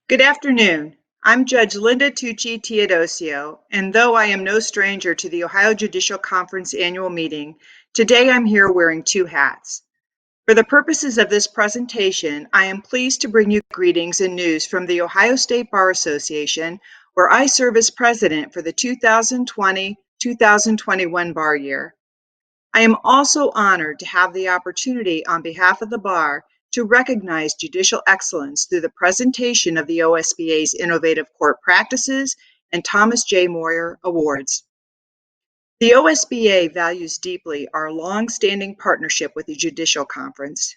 Good afternoon. I'm Judge Linda Tucci Teodosio, and though I am no stranger to the Ohio Judicial Conference annual meeting, today I'm here wearing two hats. For the purposes of this presentation, I am pleased to bring you greetings and news from the Ohio State Bar Association, where I serve as president for the 2020-2021 bar year. I am also honored to have the opportunity on behalf of the bar to recognize judicial excellence through the presentation of the OSBA's Innovative Court Practices and Thomas J. Moyer Awards. The OSBA values deeply our long-standing partnership with the Judicial Conference.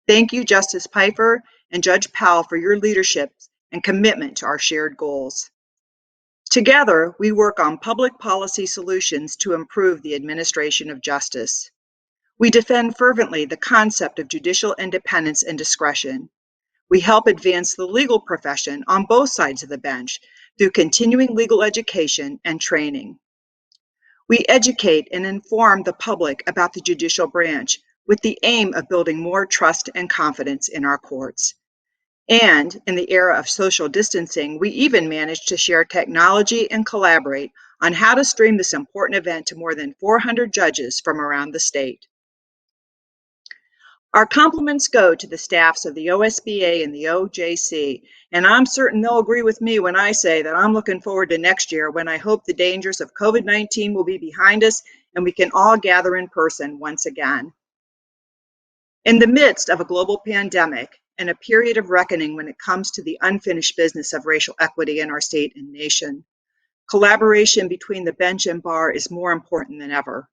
Thank you, Justice Pfeiffer and Judge Powell, for your leadership and commitment to our shared goals. Together, we work on public policy solutions to improve the administration of justice. We defend fervently the concept of judicial independence and discretion. We help advance the legal profession on both sides of the bench through continuing legal education and training. We educate and inform the public about the judicial branch with the aim of building more trust and confidence in our courts. And in the era of social distancing, we even managed to share technology and collaborate on how to stream this important event to more than 400 judges from around the state. Our compliments go to the staffs of the OSBA and the OJC, and I'm certain they'll agree with me when I say that I'm looking forward to next year when I hope the dangers of COVID-19 will be behind us and we can all gather in person once again. In the midst of a global pandemic and a period of reckoning when it comes to the unfinished business of racial equity in our state and nation, collaboration between the bench and bar is more important than ever.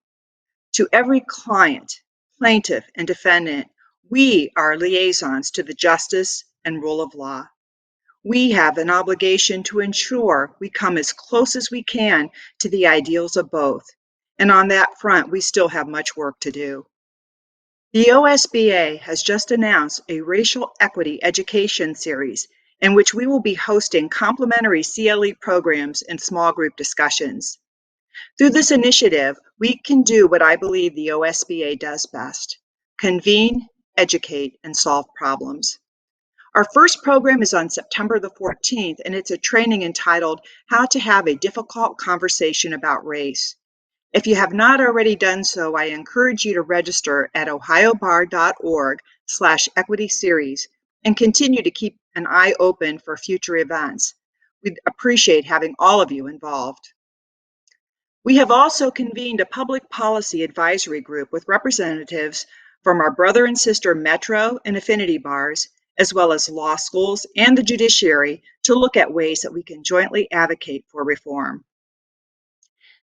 To every client, plaintiff, and defendant, we are liaisons to the justice and rule of law. We have an obligation to ensure we come as close as we can to the ideals of both, and on that front, we still have much work to do. The OSBA has just announced a racial equity education series in which we will be hosting complimentary CLE programs and small group discussions. Through this initiative, we can do what I believe the OSBA does best: convene, educate, and solve problems. Our first program is on September the 14th, and it's a training entitled How to Have a Difficult Conversation About Race. If you have not already done so, I encourage you to register at ohiobar.org/equity series and continue to keep an eye open for future events. We'd appreciate having all of you involved. We have also convened a public policy advisory group with representatives from our brother and sister Metro and Affinity bars, as well as law schools and the judiciary, to look at ways that we can jointly advocate for reform.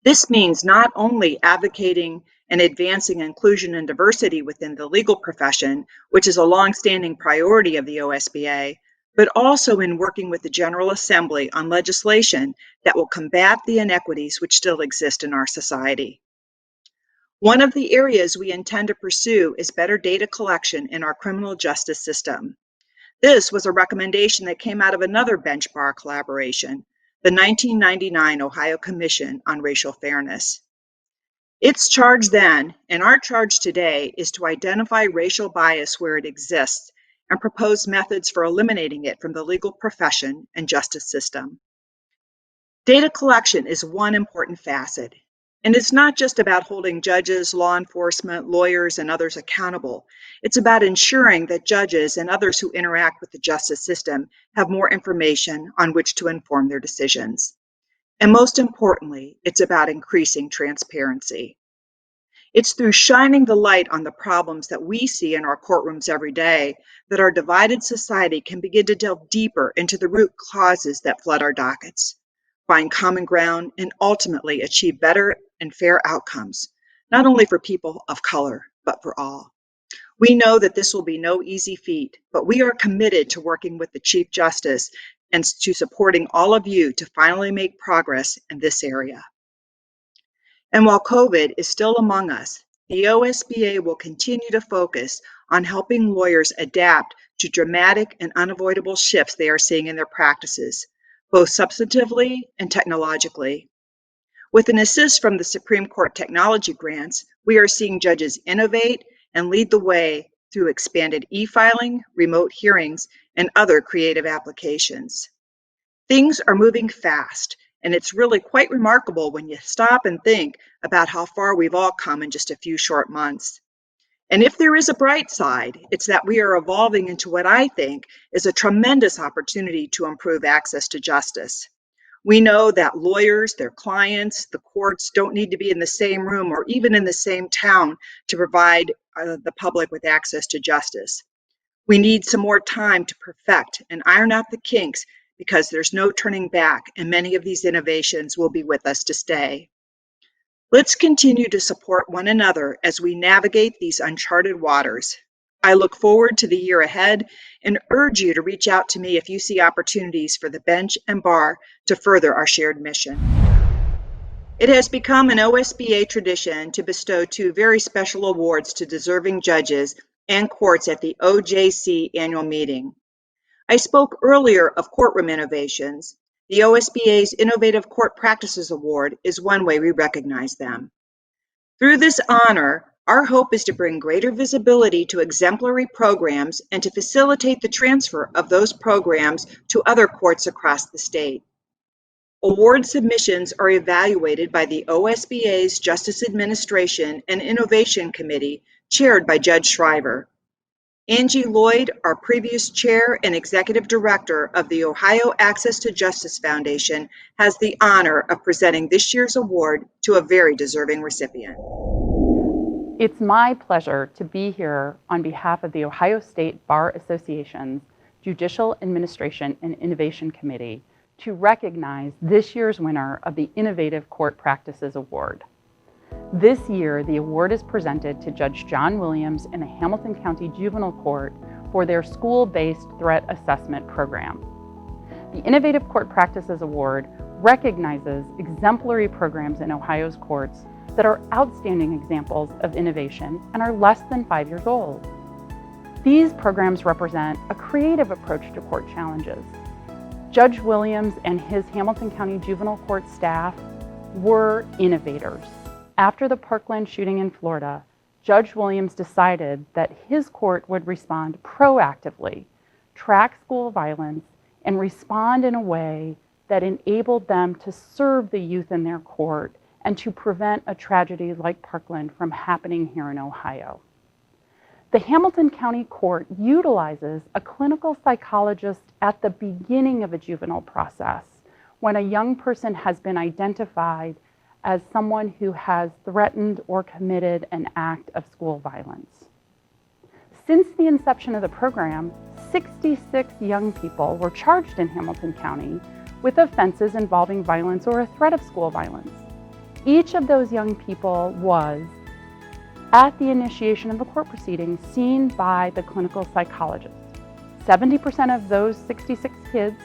This means not only advocating and advancing inclusion and diversity within the legal profession, which is a long-standing priority of the OSBA, but also in working with the General Assembly on legislation that will combat the inequities which still exist in our society. One of the areas we intend to pursue is better data collection in our criminal justice system. This was a recommendation that came out of another bench bar collaboration, the 1999 Ohio Commission on Racial Fairness. Its charge then, and our charge today, is to identify racial bias where it exists and propose methods for eliminating it from the legal profession and justice system. Data collection is one important facet, and it's not just about holding judges, law enforcement, lawyers, and others accountable. It's about ensuring that judges and others who interact with the justice system have more information on which to inform their decisions. And most importantly, it's about increasing transparency. It's through shining the light on the problems that we see in our courtrooms every day that our divided society can begin to delve deeper into the root causes that flood our dockets, find common ground, and ultimately achieve better and fair outcomes, not only for people of color, but for all. We know that this will be no easy feat, but we are committed to working with the Chief Justice and to supporting all of you to finally make progress in this area. And while COVID is still among us, the OSBA will continue to focus on helping lawyers adapt to dramatic and unavoidable shifts they are seeing in their practices, both substantively and technologically. With an assist from the Supreme Court technology grants, we are seeing judges innovate and lead the way through expanded e-filing, remote hearings, and other creative applications. Things are moving fast, and it's really quite remarkable when you stop and think about how far we've all come in just a few short months. And if there is a bright side, it's that we are evolving into what I think is a tremendous opportunity to improve access to justice. We know that lawyers, their clients, the courts don't need to be in the same room or even in the same town to provide the public with access to justice. We need some more time to perfect and iron out the kinks because there's no turning back, and many of these innovations will be with us to stay. Let's continue to support one another as we navigate these uncharted waters. I look forward to the year ahead and urge you to reach out to me if you see opportunities for the bench and bar to further our shared mission. It has become an OSBA tradition to bestow 2 very special awards to deserving judges and courts at the OJC annual meeting. I spoke earlier of courtroom innovations. The OSBA's Innovative Court Practices Award is one way we recognize them. Through this honor, our hope is to bring greater visibility to exemplary programs and to facilitate the transfer of those programs to other courts across the state. Award submissions are evaluated by the OSBA's Justice Administration and Innovation Committee, chaired by Judge Shriver. Angie Lloyd, our previous chair and executive director of the Ohio Access to Justice Foundation, has the honor of presenting this year's award to a very deserving recipient. It's my pleasure to be here on behalf of the Ohio State Bar Association's Judicial Administration and Innovation Committee to recognize this year's winner of the Innovative Court Practices Award. This year, the award is presented to Judge John Williams in the Hamilton County Juvenile Court for their school-based threat assessment program. The Innovative Court Practices Award recognizes exemplary programs in Ohio's courts that are outstanding examples of innovation and are less than 5 years old. These programs represent a creative approach to court challenges. Judge Williams and his Hamilton County Juvenile Court staff were innovators. After the Parkland shooting in Florida, Judge Williams decided that his court would respond proactively, track school violence, and respond in a way that enabled them to serve the youth in their court and to prevent a tragedy like Parkland from happening here in Ohio. The Hamilton County Court utilizes a clinical psychologist at the beginning of a juvenile process when a young person has been identified as someone who has threatened or committed an act of school violence. Since the inception of the program, 66 young people were charged in Hamilton County with offenses involving violence or a threat of school violence. Each of those young people was, at the initiation of the court proceedings, seen by the clinical psychologist. 70% of those 66 kids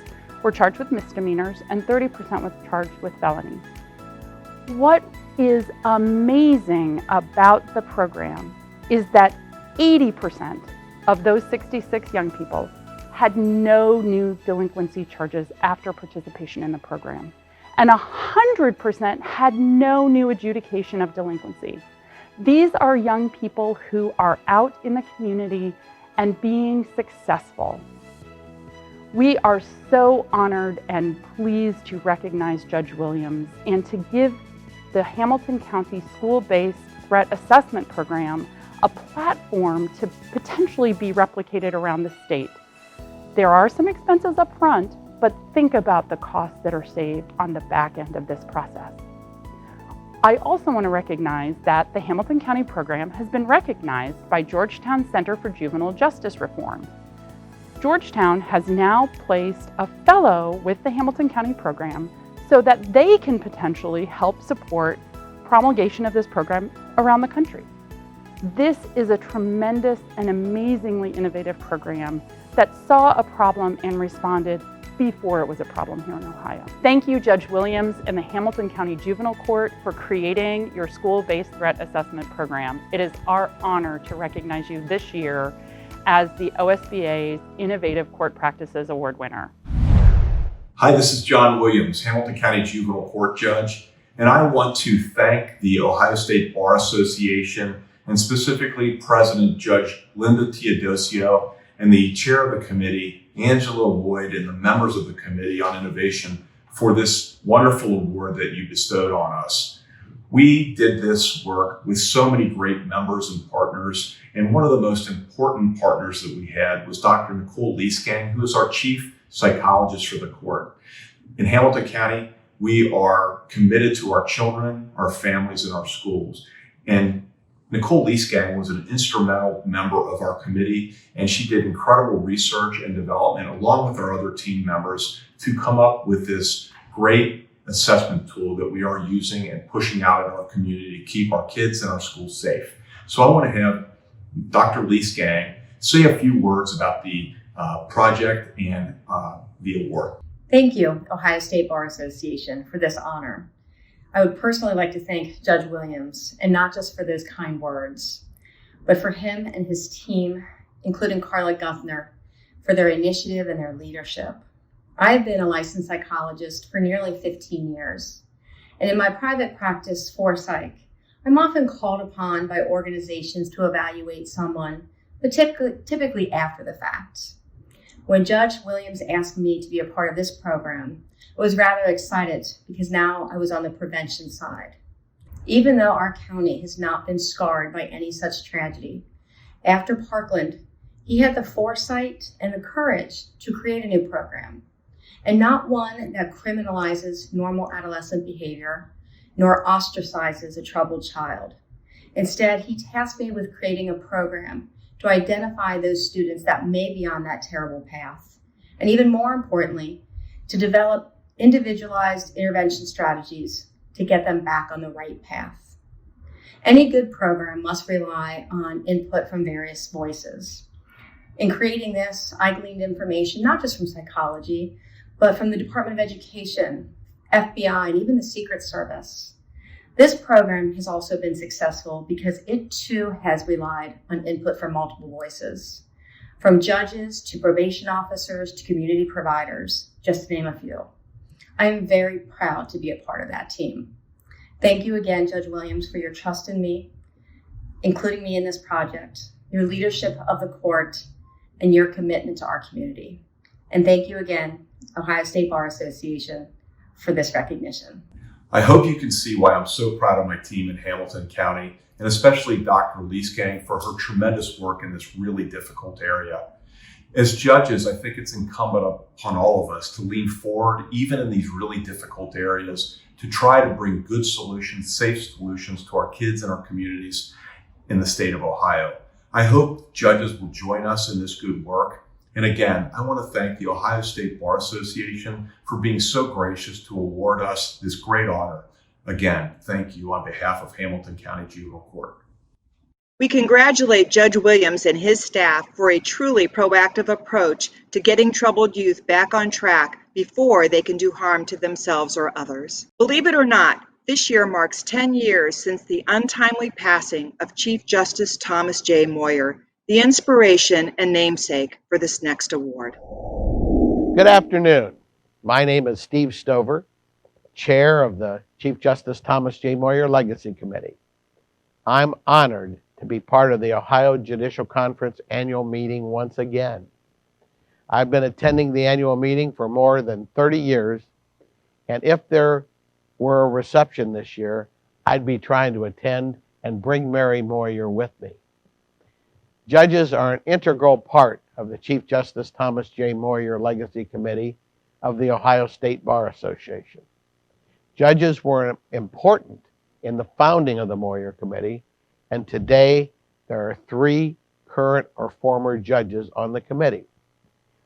were charged with misdemeanors and 30% was charged with felonies. What is amazing about the program is that 80% of those 66 young people had no new delinquency charges after participation in the program, and 100% had no new adjudication of delinquency. These are young people who are out in the community and being successful. We are so honored and pleased to recognize Judge Williams and to give the Hamilton County School-Based Threat Assessment Program a platform to potentially be replicated around the state. There are some expenses up front, but think about the costs that are saved on the back end of this process. I also want to recognize that the Hamilton County program has been recognized by Georgetown Center for Juvenile Justice Reform. Georgetown has now placed a fellow with the Hamilton County program so that they can potentially help support promulgation of this program around the country. This is a tremendous and amazingly innovative program that saw a problem and responded before it was a problem here in Ohio. Thank you, Judge Williams and the Hamilton County Juvenile Court, for creating your school-based threat assessment program. It is our honor to recognize you this year as the OSBA's Innovative Court Practices Award winner. Hi, this is John Williams, Hamilton County Juvenile Court Judge, and I want to thank the Ohio State Bar Association and specifically President Judge Linda Teodosio and the chair of the committee, Angie Lloyd, and the members of the Committee on Innovation for this wonderful award that you bestowed on us. We did this work with so many great members and partners, and one of the most important partners that we had was Dr. Nicole Leesgang, who is our chief psychologist for the court. In Hamilton County, we are committed to our children, our families, and our schools. And Nicole Leesgang was an instrumental member of our committee, and she did incredible research and development along with our other team members to come up with this great assessment tool that we are using and pushing out in our community to keep our kids and our schools safe. So I want to have Dr. Leesgang say a few words about the project and the award. Thank you, Ohio State Bar Association, for this honor. I would personally like to thank Judge Williams, and not just for those kind words, but for him and his team, including Carla Guthner, for their initiative and their leadership. I've been a licensed psychologist for nearly 15 years, and in my private practice for psych, I'm often called upon by organizations to evaluate someone, but typically after the fact. When Judge Williams asked me to be a part of this program, I was rather excited because now I was on the prevention side. Even though our county has not been scarred by any such tragedy, after Parkland, he had the foresight and the courage to create a new program, and not one that criminalizes normal adolescent behavior, nor ostracizes a troubled child. Instead, he tasked me with creating a program to identify those students that may be on that terrible path, and even more importantly, to develop individualized intervention strategies to get them back on the right path. Any good program must rely on input from various voices. In creating this, I gleaned information not just from psychology, but from the Department of Education, FBI, and even the Secret Service. This program has also been successful because it too has relied on input from multiple voices, from judges to probation officers to community providers, just to name a few. I am very proud to be a part of that team. Thank you again, Judge Williams, for your trust in me, including me in this project, your leadership of the court, and your commitment to our community. And thank you again, Ohio State Bar Association, for this recognition. I hope you can see why I'm so proud of my team in Hamilton County, and especially Dr. Leesgang for her tremendous work in this really difficult area. As judges, I think it's incumbent upon all of us to lean forward, even in these really difficult areas, to try to bring good solutions, safe solutions to our kids and our communities in the state of Ohio. I hope judges will join us in this good work. And again, I want to thank the Ohio State Bar Association for being so gracious to award us this great honor. Again, thank you on behalf of Hamilton County Juvenile Court. We congratulate Judge Williams and his staff for a truly proactive approach to getting troubled youth back on track before they can do harm to themselves or others. Believe it or not, this year marks 10 years since the untimely passing of Chief Justice Thomas J. Moyer, the inspiration and namesake for this next award. Good afternoon. My name is Steve Stover, Chair of the Chief Justice Thomas J. Moyer Legacy Committee. I'm honored to be part of the Ohio Judicial Conference annual meeting once again. I've been attending the annual meeting for more than 30 years, and if there were a reception this year, I'd be trying to attend and bring Mary Moyer with me. Judges are an integral part of the Chief Justice Thomas J. Moyer Legacy Committee of the Ohio State Bar Association. Judges were important in the founding of the Moyer Committee, and today there are 3 current or former judges on the committee.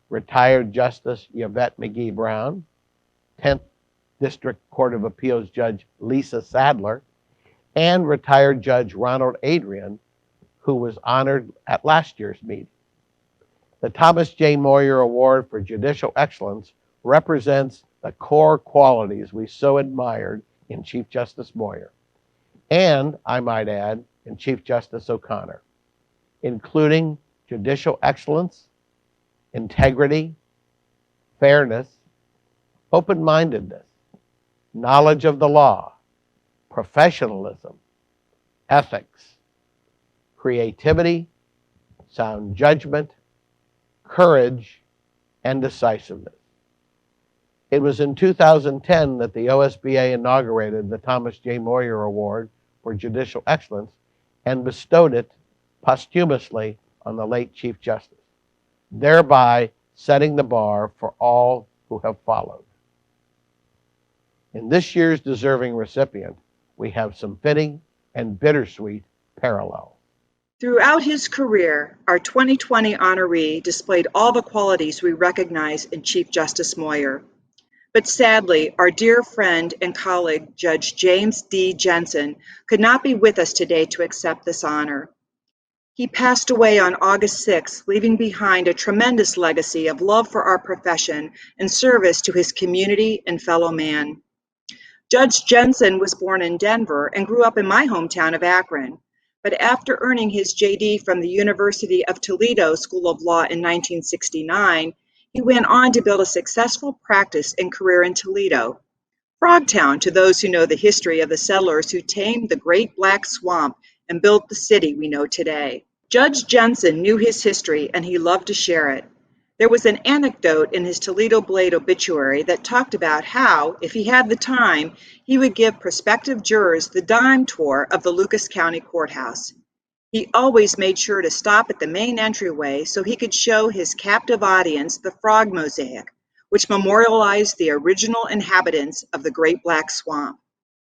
Retired Justice Yvette McGee Brown, 10th District Court of Appeals Judge Lisa Sadler, and retired Judge Ronald Adrian, who was honored at last year's meeting. The Thomas J. Moyer Award for Judicial Excellence represents the core qualities we so admired in Chief Justice Moyer, and, I might add, in Chief Justice O'Connor, including judicial excellence, integrity, fairness, open-mindedness, knowledge of the law, professionalism, ethics, creativity, sound judgment, courage, and decisiveness. It was in 2010 that the OSBA inaugurated the Thomas J. Moyer Award for Judicial Excellence and bestowed it posthumously on the late Chief Justice, thereby setting the bar for all who have followed. In this year's deserving recipient, we have some fitting and bittersweet parallels. Throughout his career, our 2020 honoree displayed all the qualities we recognize in Chief Justice Moyer. But sadly, our dear friend and colleague, Judge James D. Jensen, could not be with us today to accept this honor. He passed away on August 6, leaving behind a tremendous legacy of love for our profession and service to his community and fellow man. Judge Jensen was born in Denver and grew up in my hometown of Akron. But after earning his JD from the University of Toledo School of Law in 1969, he went on to build a successful practice and career in Toledo, Frogtown to those who know the history of the settlers who tamed the Great Black Swamp and built the city we know today. Judge Jensen knew his history and he loved to share it. There was an anecdote in his Toledo Blade obituary that talked about how, if he had the time, he would give prospective jurors the dime tour of the Lucas County Courthouse. He always made sure to stop at the main entryway so he could show his captive audience the frog mosaic, which memorialized the original inhabitants of the Great Black Swamp.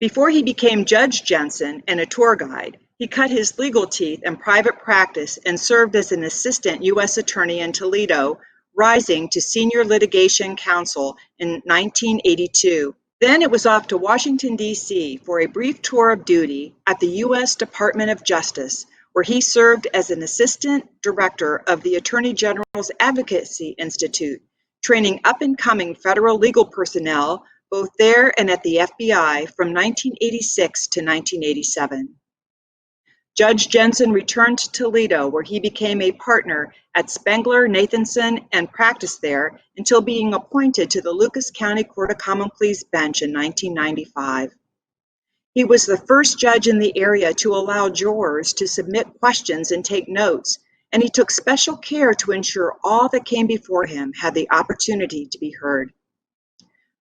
Before he became Judge Jensen and a tour guide, he cut his legal teeth in private practice and served as an assistant U.S. attorney in Toledo, rising to senior litigation counsel in 1982. Then it was off to Washington, D.C. for a brief tour of duty at the U.S. Department of Justice, where he served as an assistant director of the Attorney General's Advocacy Institute, training up-and-coming federal legal personnel both there and at the FBI from 1986 to 1987. Judge Jensen returned to Toledo, where he became a partner at Spengler, Nathanson, and practiced there until being appointed to the Lucas County Court of Common Pleas bench in 1995. He was the first judge in the area to allow jurors to submit questions and take notes, and he took special care to ensure all that came before him had the opportunity to be heard.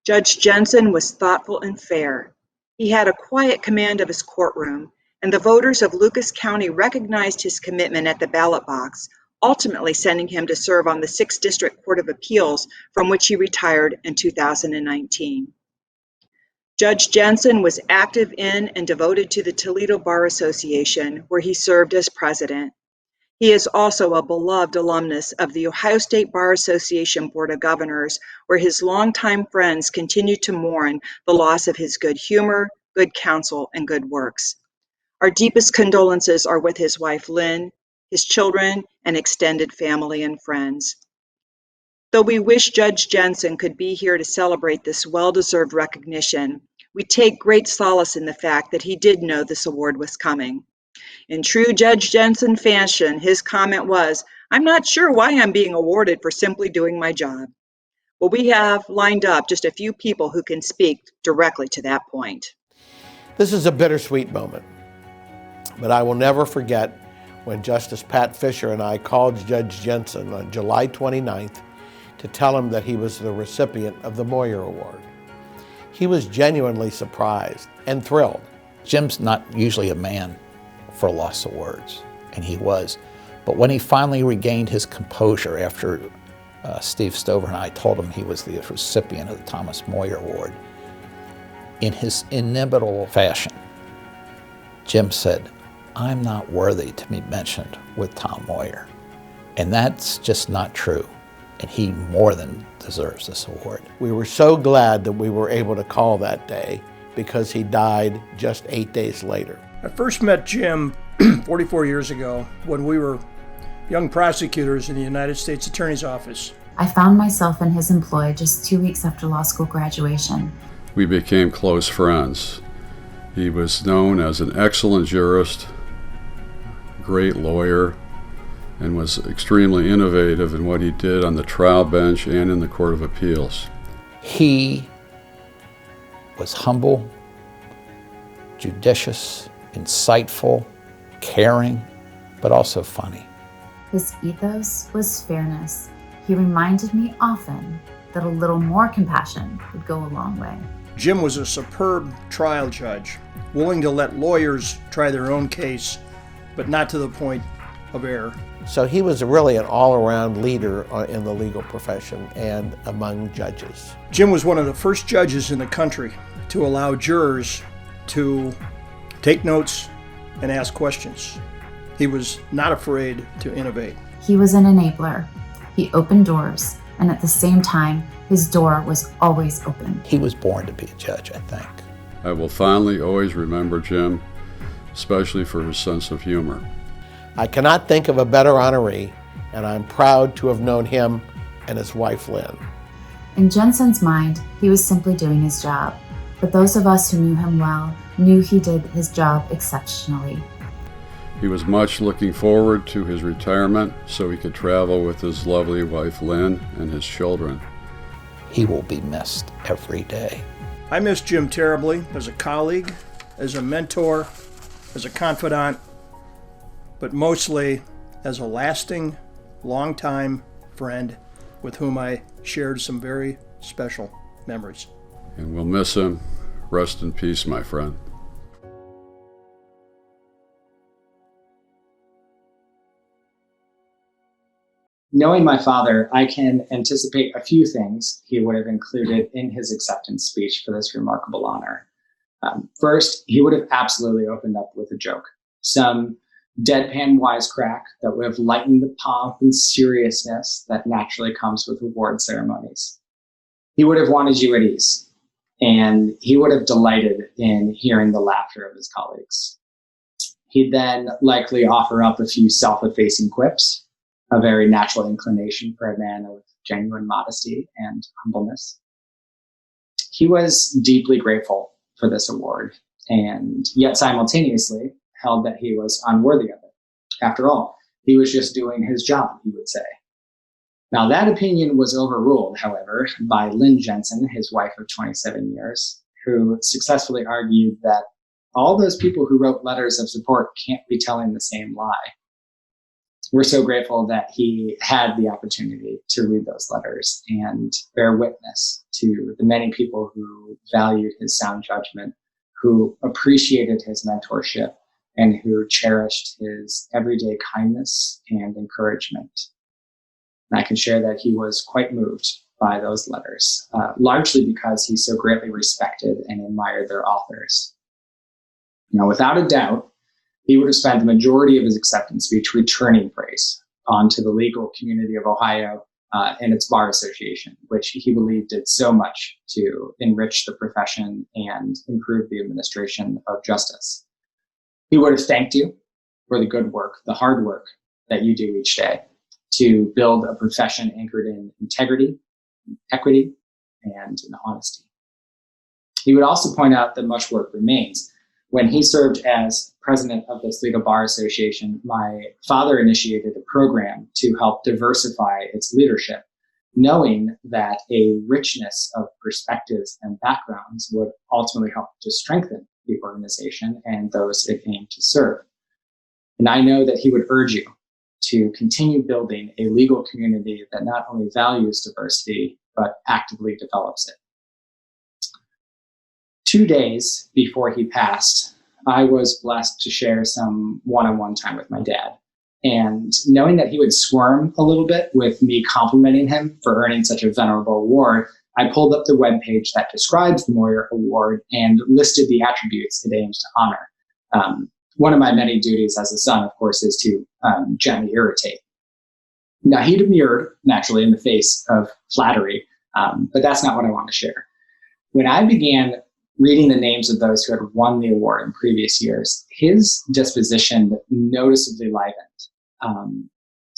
Judge Jensen was thoughtful and fair. He had a quiet command of his courtroom, and the voters of Lucas County recognized his commitment at the ballot box, ultimately sending him to serve on the 6th District Court of Appeals, from which he retired in 2019. Judge Jensen was active in and devoted to the Toledo Bar Association, where he served as president. He is also a beloved alumnus of the Ohio State Bar Association Board of Governors, where his longtime friends continue to mourn the loss of his good humor, good counsel, and good works. Our deepest condolences are with his wife, Lynn, his children, and extended family and friends. Though we wish Judge Jensen could be here to celebrate this well-deserved recognition, we take great solace in the fact that he did know this award was coming. In true Judge Jensen fashion, his comment was, "I'm not sure why I'm being awarded for simply doing my job." Well, we have lined up just a few people who can speak directly to that point. This is a bittersweet moment, but I will never forget when Justice Pat Fisher and I called Judge Jensen on July 29th to tell him that he was the recipient of the Moyer Award. He was genuinely surprised and thrilled. Jim's not usually a man for loss of words, and he was. But when he finally regained his composure after Steve Stover and I told him he was the recipient of the Thomas Moyer Award, in his inimitable fashion, Jim said, "I'm not worthy to be mentioned with Tom Moyer." And that's just not true. And he more than deserves this award. We were so glad that we were able to call that day because he died just 8 days later. I first met Jim 44 years ago when we were young prosecutors in the United States Attorney's Office. I found myself in his employ just 2 weeks after law school graduation. We became close friends. He was known as an excellent jurist, great lawyer, and was extremely innovative in what he did on the trial bench and in the Court of Appeals. He was humble, judicious, insightful, caring, but also funny. His ethos was fairness. he reminded me often that a little more compassion would go a long way. Jim was a superb trial judge, willing to let lawyers try their own case, but not to the point of error. So he was really an all-around leader in the legal profession and among judges. Jim was one of the first judges in the country to allow jurors to take notes and ask questions. He was not afraid to innovate. He was an enabler. He opened doors, and at the same time, his door was always open. He was born to be a judge, I think. I will fondly always remember Jim, especially for his sense of humor. I cannot think of a better honoree, and I'm proud to have known him and his wife, Lynn. In Jensen's mind, he was simply doing his job, but those of us who knew him well knew he did his job exceptionally. He was much looking forward to his retirement so he could travel with his lovely wife Lynn and his children. He will be missed every day. I miss Jim terribly as a colleague, as a mentor, as a confidant, but mostly as a lasting, long-time friend with whom I shared some very special memories. And we'll miss him. Rest in peace, my friend. Knowing my father, I can anticipate a few things he would have included in his acceptance speech for this remarkable honor. First, he would have absolutely opened up with a joke, some deadpan wisecrack that would have lightened the pomp and seriousness that naturally comes with award ceremonies. He would have wanted you at ease, and he would have delighted in hearing the laughter of his colleagues. He'd then likely offer up a few self-effacing quips, a very natural inclination for a man of genuine modesty and humbleness. He was deeply grateful for this award, and yet simultaneously held that he was unworthy of it. After all, he was just doing his job, he would say. Now, that opinion was overruled, however, by Lynn Jensen, his wife of 27 years, who successfully argued that all those people who wrote letters of support can't be telling the same lie. We're so grateful that he had the opportunity to read those letters and bear witness to the many people who valued his sound judgment, who appreciated his mentorship, and who cherished his everyday kindness and encouragement. And I can share that he was quite moved by those letters, largely because he so greatly respected and admired their authors. Now, without a doubt, he would have spent the majority of his acceptance speech returning praise onto the legal community of Ohio and its bar association, which he believed did so much to enrich the profession and improve the administration of justice. He would have thanked you for the good work, the hard work that you do each day to build a profession anchored in integrity, equity, and in honesty. He would also point out that much work remains. When he served as president of this legal bar association, my father initiated a program to help diversify its leadership, knowing that a richness of perspectives and backgrounds would ultimately help to strengthen the organization and those it aimed to serve. And I know that he would urge you to continue building a legal community that not only values diversity, but actively develops it. 2 days before he passed, I was blessed to share some one-on-one time with my dad. And knowing that he would squirm a little bit with me complimenting him for earning such a venerable award, I pulled up the webpage that describes the Moyer Award and listed the attributes it aims to honor. One of my many duties as a son, of course, is to gently irritate. Now, he demurred, naturally, in the face of flattery, but that's not what I want to share. When I began reading the names of those who had won the award in previous years, his disposition noticeably livened.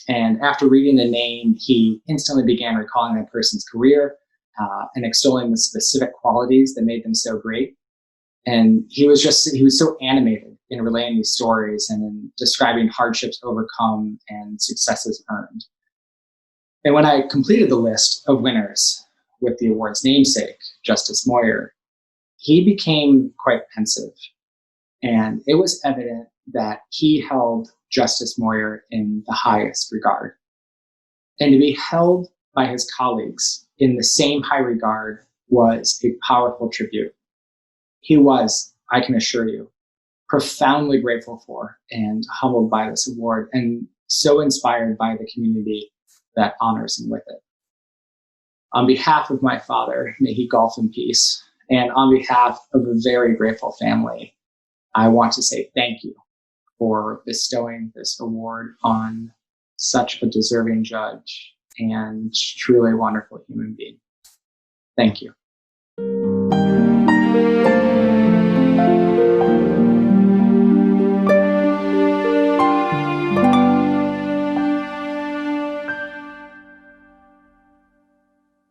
And after reading the name, he instantly began recalling that person's career and extolling the specific qualities that made them so great. And he was so animated in relaying these stories and in describing hardships overcome and successes earned. And when I completed the list of winners with the award's namesake, Justice Moyer, he became quite pensive. And it was evident that he held Justice Moyer in the highest regard. And to be held by his colleagues in the same high regard was a powerful tribute. He was, I can assure you, profoundly grateful for and humbled by this award, and so inspired by the community that honors him with it. On behalf of my father, may he golf in peace, and on behalf of a very grateful family, I want to say thank you for bestowing this award on such a deserving judge and truly wonderful human being. Thank you.